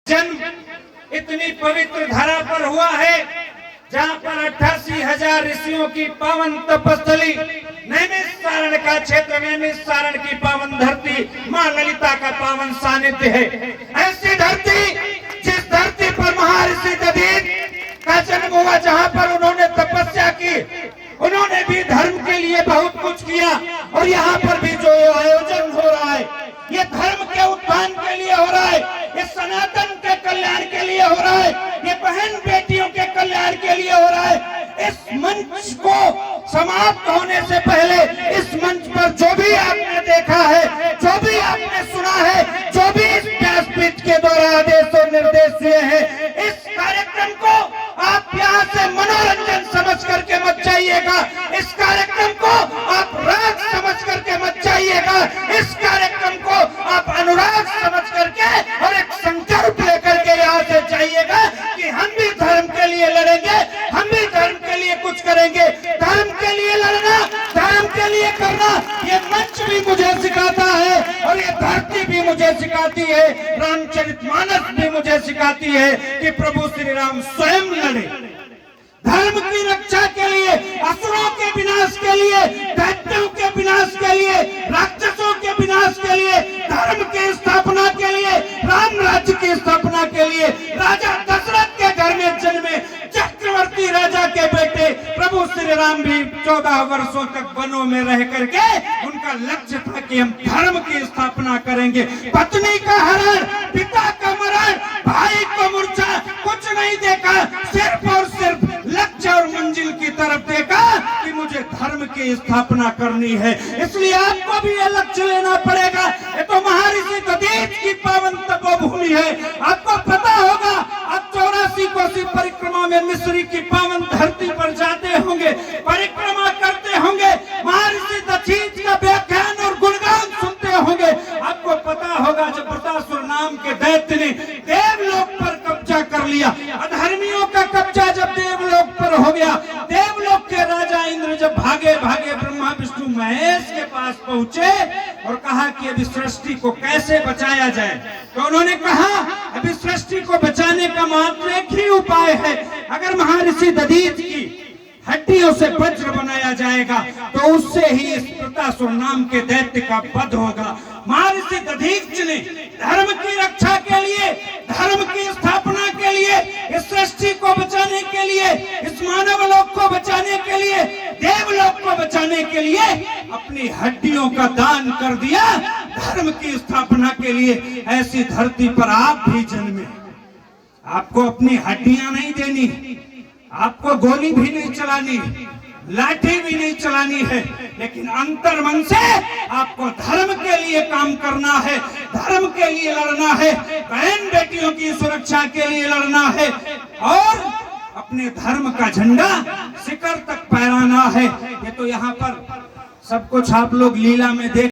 जन्म इतनी पवित्र धरा पर हुआ है जहाँ पर 88,000 ऋषियों की पावन तपस्थली, नैमिषारण्य का क्षेत्र, नैमिषारण्य की पावन धरती, माँ ललिता का पावन सानिध्य है। ऐसी धरती, जिस धरती पर महर्षि दधीच का जन्म हुआ, जहाँ पर उन्होंने तपस्या की, उन्होंने भी धर्म के लिए बहुत कुछ किया। और यहाँ पर भी जो आयोजन हो रहा है, ये धर्म के उत्थान के लिए हो रहा है, ये सनातन के कल्याण के लिए हो रहा है, ये बहन बेटियों के कल्याण के लिए हो रहा है। इस मंच को समाप्त होने से पहले इस मंच पर जो भी आपने देखा है, जो भी आपने सुना है, जो भी इस व्यासपीठ के द्वारा आदेश और निर्देश दिए हैं, इस कार्यक्रम को आप यहाँ से मनोरंजन समझ करके मत जाइएगा। इस कार्यक्रम को आप राग समझ करके मत जाइएगा। इस कार्यक्रम को आप अनुराग समझ करके और एक संकल्प लेकर के यहाँ से जाइएगा कि हम भी धर्म के लिए लड़ेंगे, हम भी धर्म के लिए कुछ करेंगे। धर्म के लिए लड़ना, धर्म के लिए करना, ये मंच भी मुझे सिखाता है और ये धरती भी मुझे सिखाती है, रामचरितमानस भी मुझे सिखाती है कि प्रभु श्री राम स्वयं लड़े धर्म की रक्षा के लिए, असुरों के विनाश के लिए, दैत्यों के विनाश के लिए, राक्षसों के विनाश के लिए, धर्म की स्थापना के लिए, राम राज्य की स्थापना के लिए। राजा दशरथ के घर में जन्मे चक्रवर्ती राजा के बेटे प्रभु श्री राम भी 14 वर्षों तक वनों में रह करके उनका लक्ष्य था कि हम धर्म की स्थापना करेंगे। पत्नी का हरण, पिता का मरण, भाई को मूर्छा, कुछ नहीं देखा, सिर्फ और सिर्फ लक्ष्य और मंजिल की तरफ देखा कि मुझे धर्म की स्थापना करनी है। इसलिए आपको भी ये लक्ष्य लेना पड़ेगा। ये तो महर्षि दधीच की पावन तपोभूमि है। आपको पता होगा, आप 84 कोसी परिक्रमा में मिस्री की पावन धरती पर जाते होंगे, परिक्रमा करते होंगे, महर्षि दधीच का व्याख्यान और गुणगान सुनते होंगे। आपको पता होगा जब वृत्रासुर नाम के दैत्य ने देवलोक पर कब्जा कर लिया, अधर्मियों का कब्जा जब देवलोक पर हो गया, देवलोक के राजा इंद्र जब भागे भागे ब्रह्मा विष्णु महेश के पास पहुंचे और कहा कि अभी सृष्टि को कैसे बचाया जाए, तो उन्होंने कहा अभी सृष्टि को बचाने का मात्र एक ही उपाय है, अगर महर्षि दधीच की हड्डियों से वज्र बनाया जाएगा तो उससे ही इस वृत्रासुर नाम के दैत्य का वध होगा। महर्षि दधीच ने धर्म की रक्षा के लिए, धर्म की स्थापना के लिए, इस सृष्टि को बचाने के लिए, इस मानव लोक को बचाने के लिए, देवलोक को बचाने के लिए अपनी हड्डियों का दान कर दिया धर्म की स्थापना के लिए। ऐसी धरती पर आप भी जन्मे, आपको अपनी हड्डियां नहीं देनी, आपको गोली भी नहीं चलानी, लाठी भी नहीं चलानी है, लेकिन अंतर मन से आपको धर्म के लिए काम करना है, धर्म के लिए लड़ना है, बहन बेटियों की सुरक्षा के लिए लड़ना है और अपने धर्म का झंडा शिखर तक फहराना है। ये तो यहाँ पर सब कुछ आप लोग लीला में देख